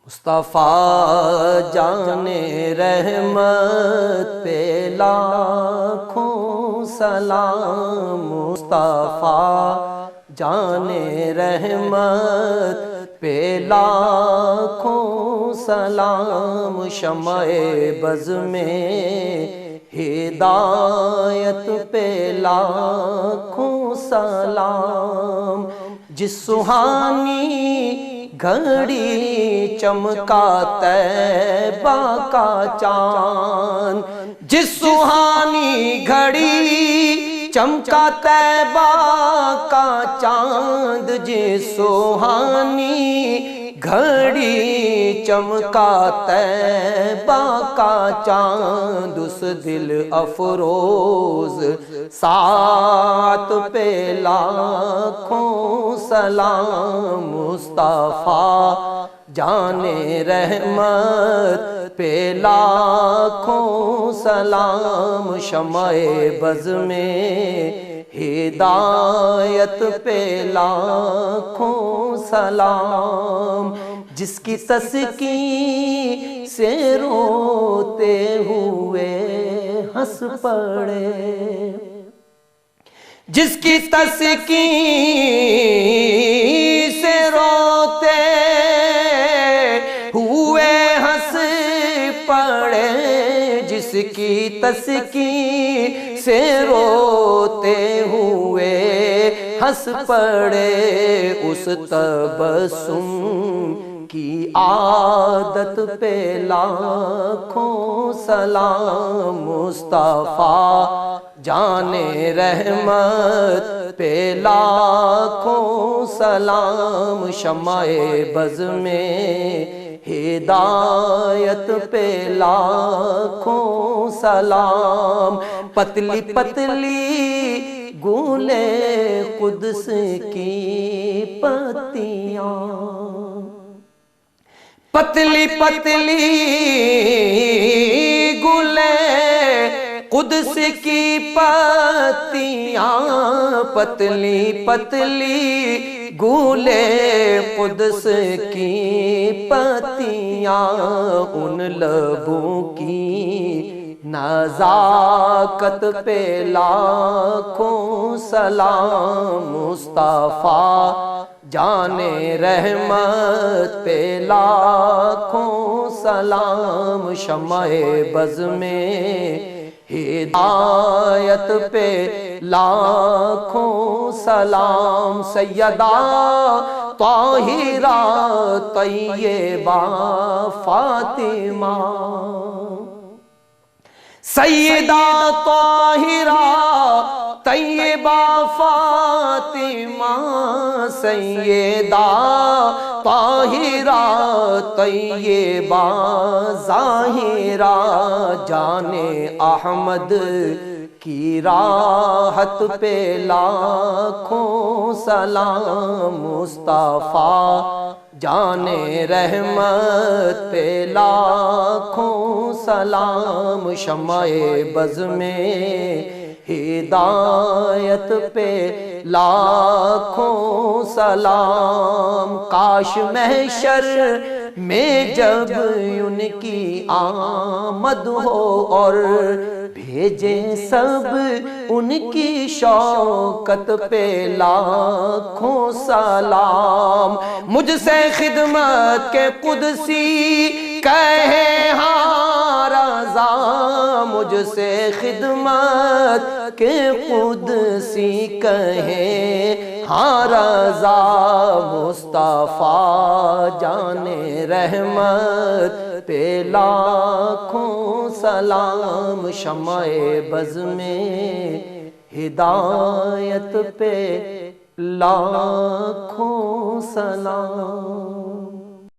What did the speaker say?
مصطفیٰ جان رحمت پہ لاکھوں سلام، مصطفیٰ جان رحمت پہ لاکھوں سلام، شمع بز میں ہدایت پہ لاکھوں سلام، جس سہانی گھڑی چمکا طیبہ کا چاند، جس سہانی گھڑی چمکا طیبہ کا چاند، جس سہانی گھڑی چمکا طیبہ کا چاند، اس دل افروز ساعت پہ لاکھوں سلام، مصطفیٰ جان رحمت پہ لاکھوں سلام، شمع بز میں ہدایت پہ لاکھوں سلام، جس کی تسکین سے روتے ہوئے ہنس پڑے، جس کی تسکین سے روتے ہوئے ہنس پڑے، جس کی تسکین سے روتے ہوئے ہنس پڑے، اس تبسم کی عادت پہ لاکھوں سلام، مصطفیٰ جان رحمت پہ لاکھوں سلام، شمع بز میں ہدایت پہ لاکھوں سلام، پتلی پتلی گولے قدس کی پتیاں، پتلی پتلی گولے قدس کی پتیاں، پتلی پتلی گولے قدس کی پتیاں، ان لبوں کی نزاکت پہ لاکھوں سلام، مصطفیٰ جان رحمت پہ لاکھوں سلام، شمع بز میں ہدایت پہ لاکھوں سلام، سیدہ طاہرہ طیبہ فاطمہ، سیدہ طاہرہ طیبہ فاطمہ، سیدہ طاہرہ طیبہ ظاہرہ، جان احمد کی راحت پہ لاکھوں سلام، مصطفیٰ جان رحمت پہ لاکھوں سلام، شمع بز میں ہدایت پہ لاکھوں سلام، کاش محشر میں جب ان کی آمد ہو اور بھیجے سب ان کی شوکت پہ لاکھوں سلام، مجھ سے خدمت کے قدسی کہے ہاں رضا، مجھ سے خدمت کے قدسی کہے ہاں رضا، مصطفیٰ جان رحمت پہ لاکھوں سلام، شمع بز میں ہدایت پہ لاکھوں سلام۔